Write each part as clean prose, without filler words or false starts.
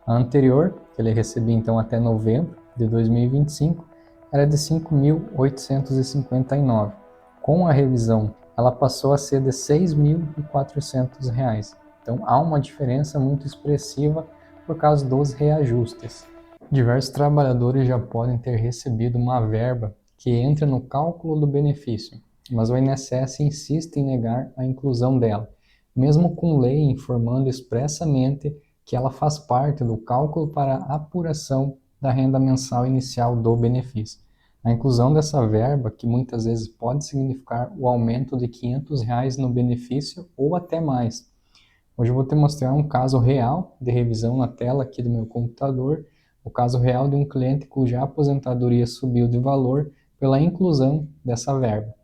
A anterior, que ele recebia então até novembro de 2025, era de R$ 5.859. Com a revisão, ela passou a ser de R$ 6.400. Então há uma diferença muito expressiva por causa dos reajustes. Diversos trabalhadores já podem ter recebido uma verba que entra no cálculo do benefício, mas o INSS insiste em negar a inclusão dela, mesmo com lei informando expressamente que ela faz parte do cálculo para a apuração da renda mensal inicial do benefício. A inclusão dessa verba, que muitas vezes pode significar o aumento de R$ 500 no benefício ou até mais. Hoje eu vou te mostrar um caso real de revisão na tela aqui do meu computador, o caso real de um cliente cuja aposentadoria subiu de valor pela inclusão dessa verba.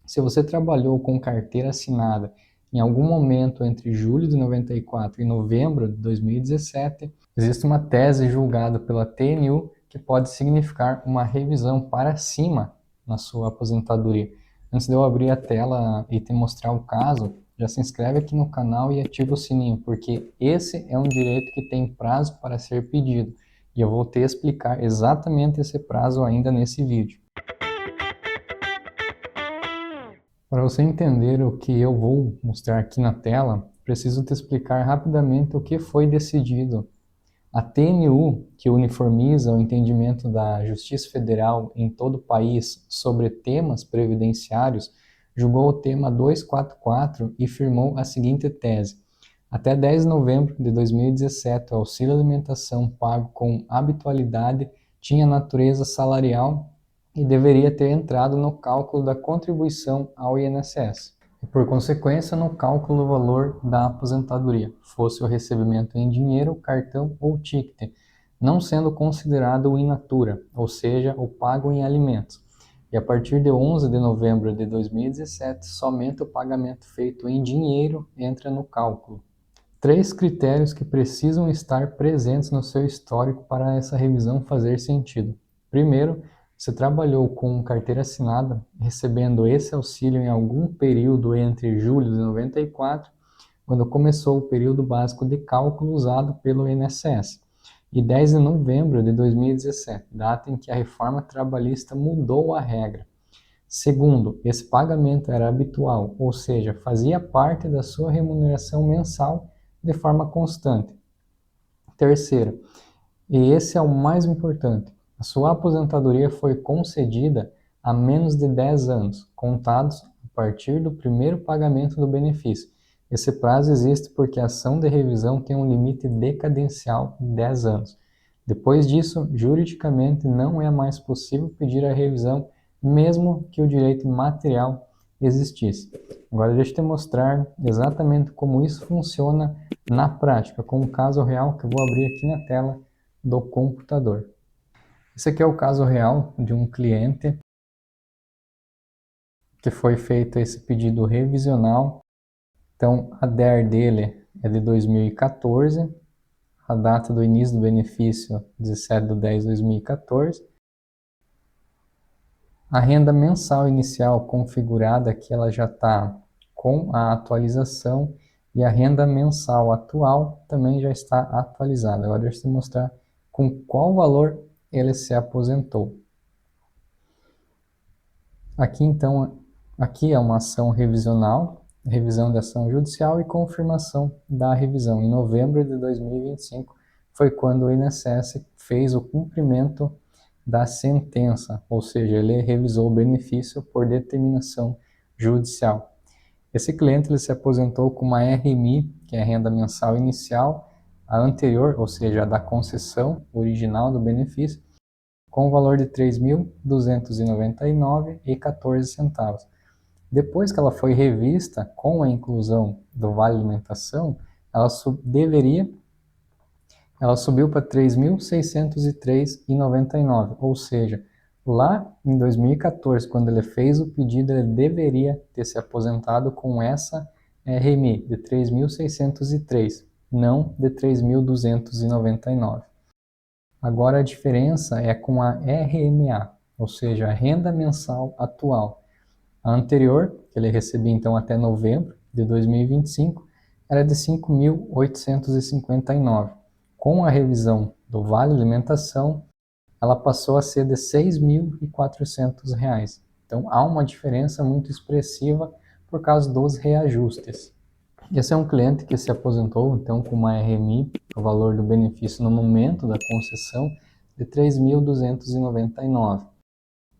Se você trabalhou com carteira assinada em algum momento entre julho de 94 e novembro de 2017, existe uma tese julgada pela TNU que pode significar uma revisão para cima na sua aposentadoria. Antes de eu abrir a tela e te mostrar o caso, já se inscreve aqui no canal e ativa o sininho, porque esse é um direito que tem prazo para ser pedido, e eu vou te explicar exatamente esse prazo ainda nesse vídeo. Para você entender o que eu vou mostrar aqui na tela, preciso te explicar rapidamente o que foi decidido. A TNU, que uniformiza o entendimento da Justiça Federal em todo o país sobre temas previdenciários, julgou o tema 244 e firmou a seguinte tese: até 10 de novembro de 2017, o auxílio alimentação pago com habitualidade tinha natureza salarial e deveria ter entrado no cálculo da contribuição ao INSS. E, por consequência, no cálculo do valor da aposentadoria, fosse o recebimento em dinheiro, cartão ou ticket, não sendo considerado o in natura, ou seja, o pago em alimentos. E a partir de 11 de novembro de 2017, somente o pagamento feito em dinheiro entra no cálculo. 3 critérios que precisam estar presentes no seu histórico para essa revisão fazer sentido. Primeiro, você trabalhou com carteira assinada, recebendo esse auxílio em algum período entre julho de 94, quando começou o período básico de cálculo usado pelo INSS, e 10 de novembro de 2017, data em que a reforma trabalhista mudou a regra. Segundo, esse pagamento era habitual, ou seja, fazia parte da sua remuneração mensal de forma constante. Terceiro, e esse é o mais importante, a sua aposentadoria foi concedida há menos de 10 anos, contados a partir do primeiro pagamento do benefício. Esse prazo existe porque a ação de revisão tem um limite decadencial de 10 anos. Depois disso, juridicamente não é mais possível pedir a revisão, mesmo que o direito material existisse. Agora deixa eu te mostrar exatamente como isso funciona na prática, com um caso real que eu vou abrir aqui na tela do computador. Esse aqui é o caso real de um cliente que foi feito esse pedido revisional. Então, a DER dele é de 2014, a data do início do benefício 17/10/2014. A renda mensal inicial configurada aqui ela já está com a atualização e a renda mensal atual também já está atualizada. Agora deixa eu te mostrar com qual valor ele se aposentou. Aqui então, aqui é uma ação revisional, revisão da ação judicial e confirmação da revisão. Em novembro de 2025 foi quando o INSS fez o cumprimento da sentença, ou seja, ele revisou o benefício por determinação judicial. Esse cliente ele se aposentou com uma RMI, que é a renda mensal inicial, a anterior, ou seja, a da concessão original do benefício, com o valor de R$ 3.299,14. Depois que ela foi revista com a inclusão do Vale Alimentação, ela subiu para R$ 3.603,99, ou seja, lá em 2014, quando ele fez o pedido, ele deveria ter se aposentado com essa RMI de 3.603, não de 3.299. Agora a diferença é com a RMA, ou seja, a renda mensal atual. A anterior, que ele recebia então até novembro de 2025, era de R$ 5.859. Com a revisão do Vale Alimentação, ela passou a ser de R$ 6.400. Então, há uma diferença muito expressiva por causa dos reajustes. Esse é um cliente que se aposentou, então, com uma RMI, o valor do benefício no momento da concessão, de R$ 3.299.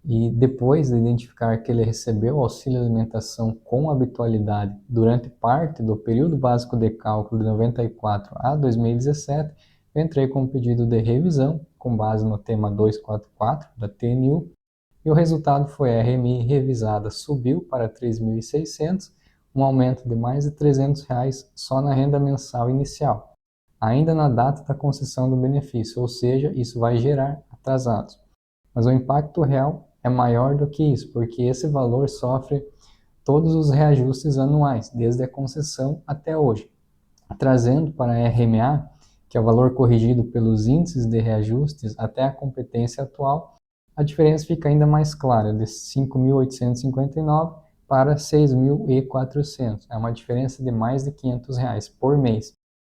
E depois de identificar que ele recebeu o auxílio alimentação com habitualidade durante parte do período básico de cálculo de 94 a 2017, eu entrei com um pedido de revisão com base no tema 244 da TNU, e o resultado foi a RMI revisada subiu para 3.600, um aumento de mais de R$ 300 só na renda mensal inicial, ainda na data da concessão do benefício, ou seja, isso vai gerar atrasados. Mas o impacto real é maior do que isso, porque esse valor sofre todos os reajustes anuais, desde a concessão até hoje. Trazendo para a RMA, que é o valor corrigido pelos índices de reajustes até a competência atual, a diferença fica ainda mais clara, de 5.859 para 6.400. É uma diferença de mais de R$ 500 por mês,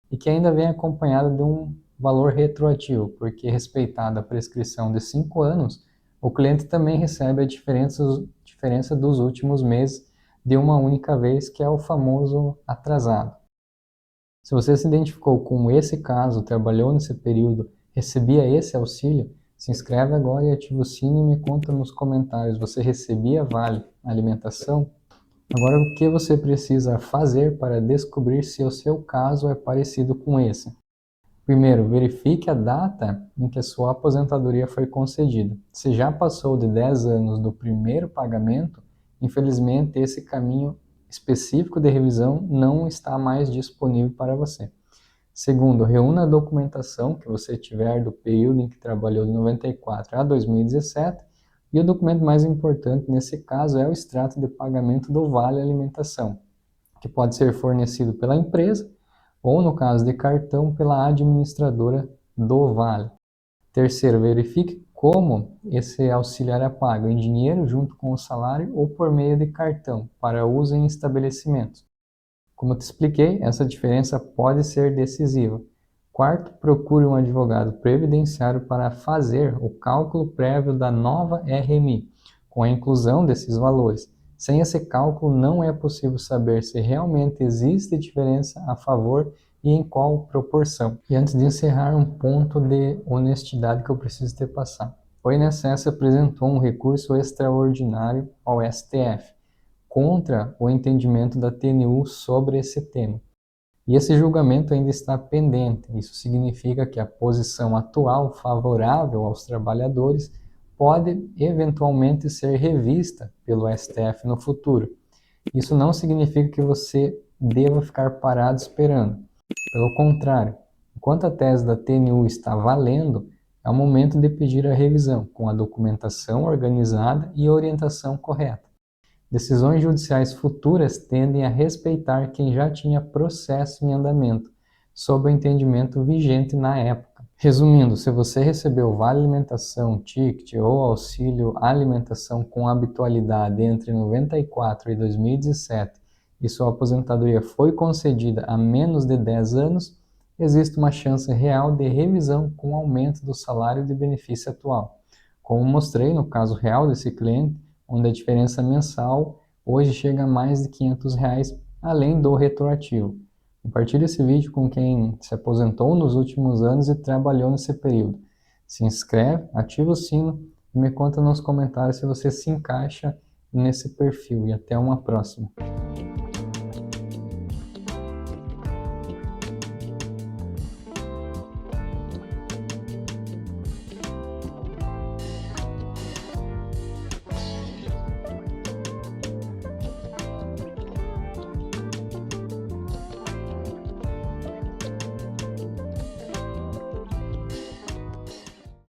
e que ainda vem acompanhada de um valor retroativo, porque respeitada a prescrição de 5 anos, o cliente também recebe a diferença dos últimos meses de uma única vez, que é o famoso atrasado. Se você se identificou com esse caso, trabalhou nesse período, recebia esse auxílio, se inscreve agora e ativa o sino e me conta nos comentários, você recebia Vale Alimentação? Agora, o que você precisa fazer para descobrir se o seu caso é parecido com esse? Primeiro, verifique a data em que a sua aposentadoria foi concedida. Se já passou de 10 anos do primeiro pagamento, infelizmente esse caminho específico de revisão não está mais disponível para você. Segundo, reúna a documentação que você tiver do período em que trabalhou de 94 a 2017, e o documento mais importante nesse caso é o extrato de pagamento do Vale Alimentação, que pode ser fornecido pela empresa ou, no caso de cartão, pela administradora do Vale. Terceiro, verifique como esse auxiliar é pago, em dinheiro junto com o salário ou por meio de cartão, para uso em estabelecimentos. Como eu te expliquei, essa diferença pode ser decisiva. Quarto, procure um advogado previdenciário para fazer o cálculo prévio da nova RMI, com a inclusão desses valores. Sem esse cálculo, não é possível saber se realmente existe diferença a favor e em qual proporção. E antes de encerrar, um ponto de honestidade que eu preciso te passar. O INSS apresentou um recurso extraordinário ao STF contra o entendimento da TNU sobre esse tema. E esse julgamento ainda está pendente. Isso significa que a posição atual favorável aos trabalhadores pode eventualmente ser revista pelo STF no futuro. Isso não significa que você deva ficar parado esperando. Pelo contrário, enquanto a tese da TNU está valendo, é o momento de pedir a revisão, com a documentação organizada e orientação correta. Decisões judiciais futuras tendem a respeitar quem já tinha processo em andamento, sob o entendimento vigente na época. Resumindo, se você recebeu Vale Alimentação, ticket ou auxílio alimentação com habitualidade entre 94 e 2017 e sua aposentadoria foi concedida há menos de 10 anos, existe uma chance real de revisão com aumento do salário de benefício atual. Como mostrei no caso real desse cliente, onde a diferença mensal hoje chega a mais de R$ 500, além do retroativo. Compartilhe esse vídeo com quem se aposentou nos últimos anos e trabalhou nesse período. Se inscreve, ativa o sino e me conta nos comentários se você se encaixa nesse perfil. E até uma próxima.